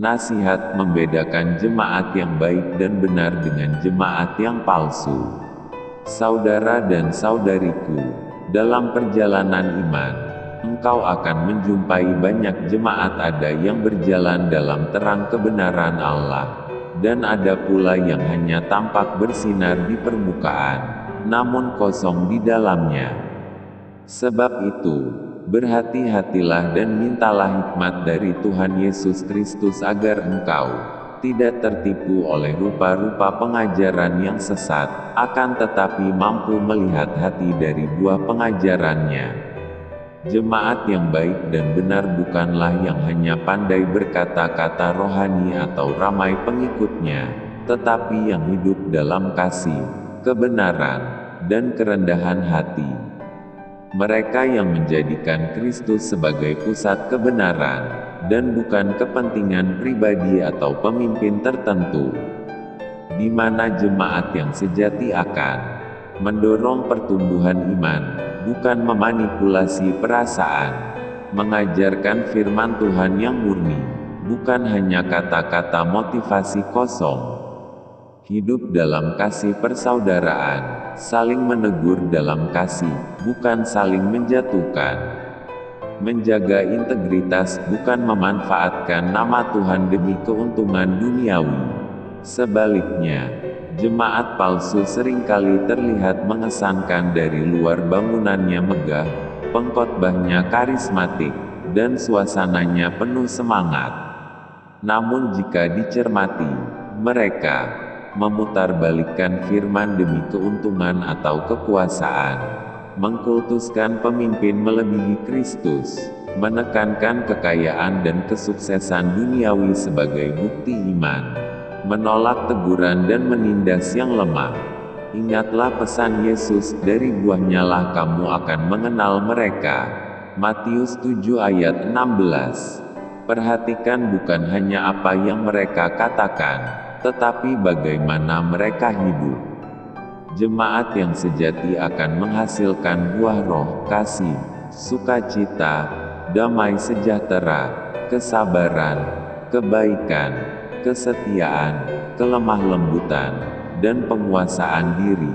Nasihat membedakan jemaat yang baik dan benar dengan jemaat yang palsu. Saudara dan saudariku, dalam perjalanan iman, engkau akan menjumpai banyak jemaat, ada yang berjalan dalam terang kebenaran Allah, dan ada pula yang hanya tampak bersinar di permukaan, namun kosong di dalamnya. Sebab itu, berhati-hatilah dan mintalah hikmat dari Tuhan Yesus Kristus agar engkau tidak tertipu oleh rupa-rupa pengajaran yang sesat, akan tetapi mampu melihat hati dari buah pengajarannya. Jemaat yang baik dan benar bukanlah yang hanya pandai berkata-kata rohani atau ramai pengikutnya, tetapi yang hidup dalam kasih, kebenaran, dan kerendahan hati. Mereka yang menjadikan Kristus sebagai pusat kebenaran, dan bukan kepentingan pribadi atau pemimpin tertentu. Di mana jemaat yang sejati akan mendorong pertumbuhan iman, bukan memanipulasi perasaan, mengajarkan firman Tuhan yang murni, bukan hanya kata-kata motivasi kosong. Hidup dalam kasih persaudaraan, saling menegur dalam kasih, bukan saling menjatuhkan. Menjaga integritas, bukan memanfaatkan nama Tuhan demi keuntungan duniawi. Sebaliknya, jemaat palsu seringkali terlihat mengesankan dari luar, bangunannya megah, pengkhotbahnya karismatik, dan suasananya penuh semangat. Namun jika dicermati, mereka memutarbalikkan firman demi keuntungan atau kekuasaan, mengkultuskan pemimpin melebihi Kristus, menekankan kekayaan dan kesuksesan duniawi sebagai bukti iman, menolak teguran dan menindas yang lemah. Ingatlah pesan Yesus, dari buahnya lah kamu akan mengenal mereka. Matius 7 ayat 16. Perhatikan bukan hanya apa yang mereka katakan, tetapi bagaimana mereka hidup. Jemaat yang sejati akan menghasilkan buah roh, kasih, sukacita, damai sejahtera, kesabaran, kebaikan, kesetiaan, kelemah lembutan, dan penguasaan diri.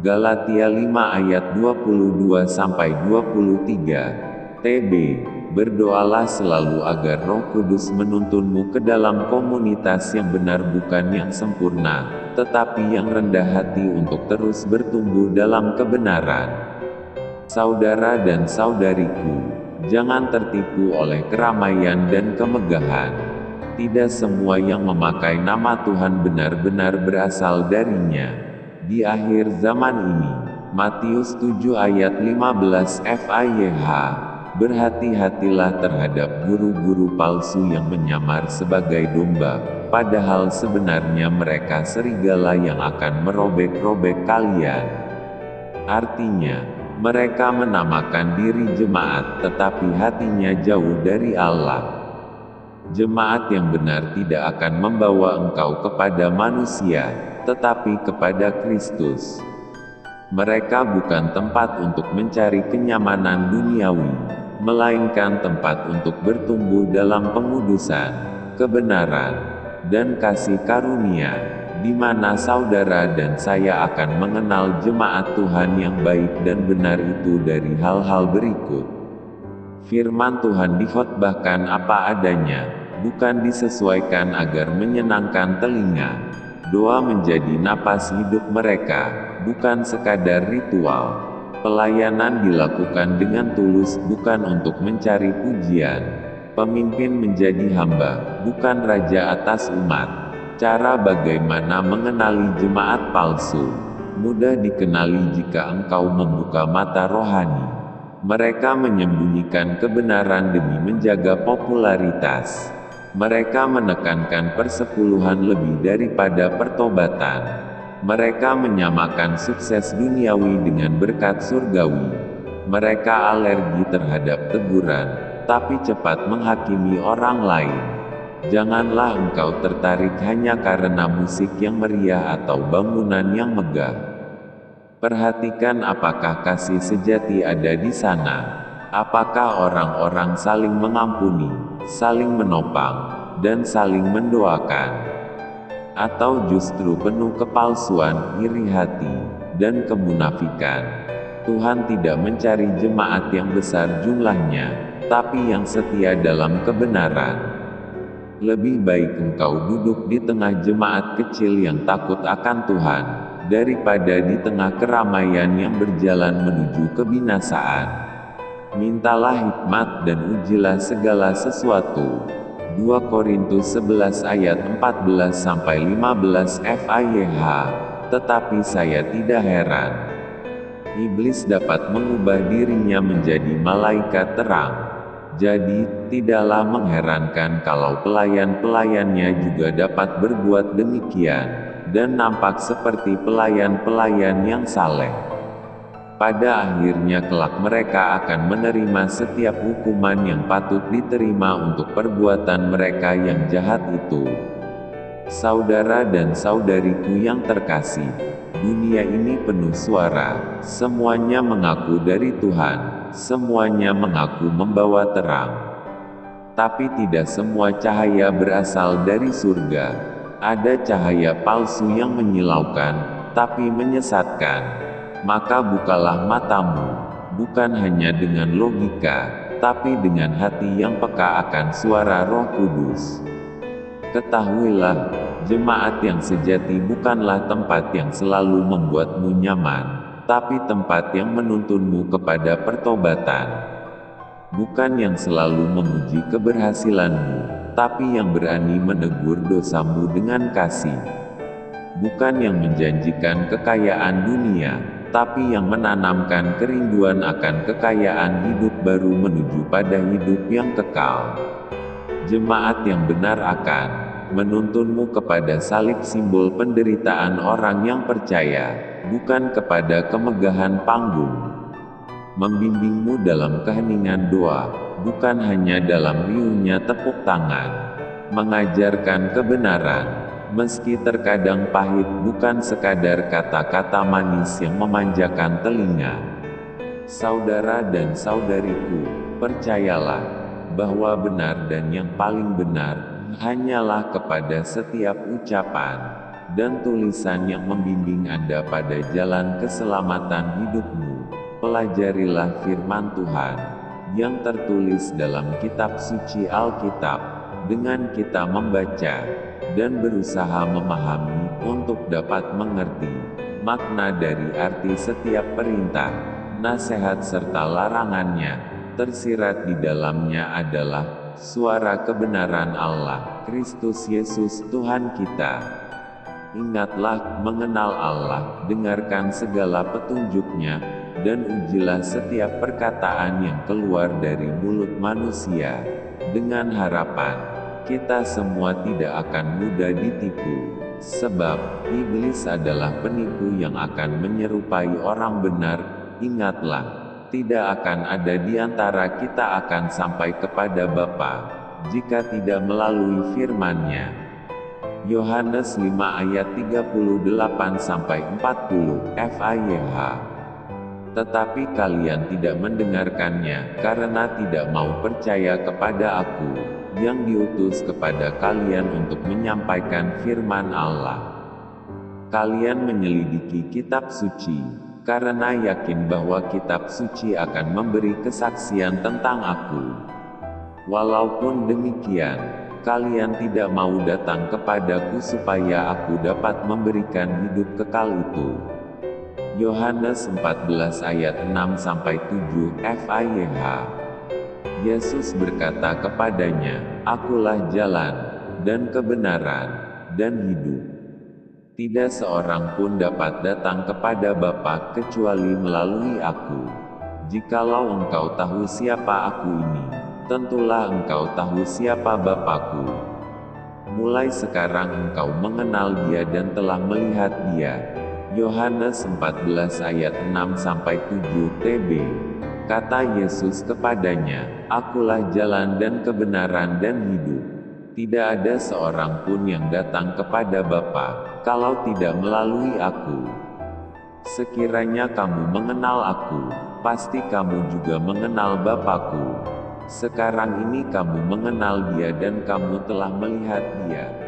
Galatia 5 ayat 22-23. TB, berdoalah selalu agar Roh Kudus menuntunmu ke dalam komunitas yang benar, bukan yang sempurna, tetapi yang rendah hati, untuk terus bertumbuh dalam kebenaran. Saudara dan saudariku, jangan tertipu oleh keramaian dan kemegahan. Tidak semua yang memakai nama Tuhan benar-benar berasal darinya. Di akhir zaman ini, Matius 7 ayat 15 FIYH, berhati-hatilah terhadap guru-guru palsu yang menyamar sebagai domba, padahal sebenarnya mereka serigala yang akan merobek-robek kalian. Artinya, mereka menamakan diri jemaat, tetapi hatinya jauh dari Allah. Jemaat yang benar tidak akan membawa engkau kepada manusia, tetapi kepada Kristus. Mereka bukan tempat untuk mencari kenyamanan duniawi, melainkan tempat untuk bertumbuh dalam pengudusan, kebenaran, dan kasih karunia, di mana saudara dan saya akan mengenal jemaat Tuhan yang baik dan benar itu dari hal-hal berikut. Firman Tuhan dikhotbahkan apa adanya, bukan disesuaikan agar menyenangkan telinga. Doa menjadi napas hidup mereka, bukan sekadar ritual. Pelayanan dilakukan dengan tulus, bukan untuk mencari pujian. Pemimpin menjadi hamba, bukan raja atas umat. Cara bagaimana mengenali jemaat palsu? Mudah dikenali jika engkau membuka mata rohani. Mereka menyembunyikan kebenaran demi menjaga popularitas. Mereka menekankan persepuluhan lebih daripada pertobatan. Mereka menyamakan sukses duniawi dengan berkat surgawi. Mereka alergi terhadap teguran, tapi cepat menghakimi orang lain. Janganlah engkau tertarik hanya karena musik yang meriah atau bangunan yang megah. Perhatikan apakah kasih sejati ada di sana. Apakah orang-orang saling mengampuni, saling menopang, dan saling mendoakan? Atau justru penuh kepalsuan, iri hati, dan kemunafikan? Tuhan tidak mencari jemaat yang besar jumlahnya, tapi yang setia dalam kebenaran. Lebih baik engkau duduk di tengah jemaat kecil yang takut akan Tuhan, daripada di tengah keramaian yang berjalan menuju kebinasaan. Mintalah hikmat dan ujilah segala sesuatu. 2 Korintus 11 ayat 14-15 FIYH. Tetapi saya tidak heran. Iblis dapat mengubah dirinya menjadi malaikat terang. Jadi, tidaklah mengherankan kalau pelayan-pelayannya juga dapat berbuat demikian, dan nampak seperti pelayan-pelayan yang saleh. Pada akhirnya kelak mereka akan menerima setiap hukuman yang patut diterima untuk perbuatan mereka yang jahat itu. Saudara dan saudariku yang terkasih, dunia ini penuh suara, semuanya mengaku dari Tuhan. Semuanya mengaku membawa terang. Tapi tidak semua cahaya berasal dari surga. Ada cahaya palsu yang menyilaukan, tapi menyesatkan. Maka bukalah matamu, bukan hanya dengan logika, tapi dengan hati yang peka akan suara Roh Kudus. Ketahuilah, jemaat yang sejati bukanlah tempat yang selalu membuatmu nyaman, tapi tempat yang menuntunmu kepada pertobatan. Bukan yang selalu memuji keberhasilanmu, tapi yang berani menegur dosamu dengan kasih. Bukan yang menjanjikan kekayaan dunia, tapi yang menanamkan kerinduan akan kekayaan hidup baru menuju pada hidup yang kekal. Jemaat yang benar akan menuntunmu kepada salib, simbol penderitaan orang yang percaya, bukan kepada kemegahan panggung. Membimbingmu dalam keheningan doa, bukan hanya dalam riuhnya tepuk tangan. Mengajarkan kebenaran, meski terkadang pahit, bukan sekadar kata-kata manis yang memanjakan telinga. Saudara dan saudariku, percayalah bahwa benar dan yang paling benar hanyalah kepada setiap ucapan dan tulisan yang membimbing Anda pada jalan keselamatan hidupmu. Pelajarilah firman Tuhan yang tertulis dalam kitab suci Alkitab, dengan kita membaca dan berusaha memahami untuk dapat mengerti makna dari arti setiap perintah, nasihat serta larangannya. Tersirat di dalamnya adalah suara kebenaran Allah, Kristus Yesus Tuhan kita. Ingatlah, mengenal Allah, dengarkan segala petunjuknya, dan ujilah setiap perkataan yang keluar dari mulut manusia, dengan harapan kita semua tidak akan mudah ditipu. Sebab, iblis adalah penipu yang akan menyerupai orang benar. Ingatlah, tidak akan ada di antara kita akan sampai kepada Bapa, jika tidak melalui firman-Nya. Yohanes 5 ayat 38-40 FIYH. Tetapi kalian tidak mendengarkannya, karena tidak mau percaya kepada Aku, yang diutus kepada kalian untuk menyampaikan firman Allah. Kalian menyelidiki kitab suci, karena yakin bahwa kitab suci akan memberi kesaksian tentang Aku. Walaupun demikian, kalian tidak mau datang kepadaku supaya Aku dapat memberikan hidup kekal itu. Yohanes 14 ayat 6-7 FIYH. Yesus berkata kepadanya, Akulah jalan, dan kebenaran, dan hidup. Tidak seorang pun dapat datang kepada Bapa kecuali melalui Aku. Jikalau engkau tahu siapa Aku ini, tentulah engkau tahu siapa Bapa-Ku. Mulai sekarang engkau mengenal Dia dan telah melihat Dia. Yohanes 14 ayat 6-7 TB. Kata Yesus kepadanya, Akulah jalan dan kebenaran dan hidup. Tidak ada seorang pun yang datang kepada Bapa, kalau tidak melalui Aku. Sekiranya kamu mengenal Aku, pasti kamu juga mengenal Bapa-Ku. Sekarang ini kamu mengenal dia dan kamu telah melihat dia.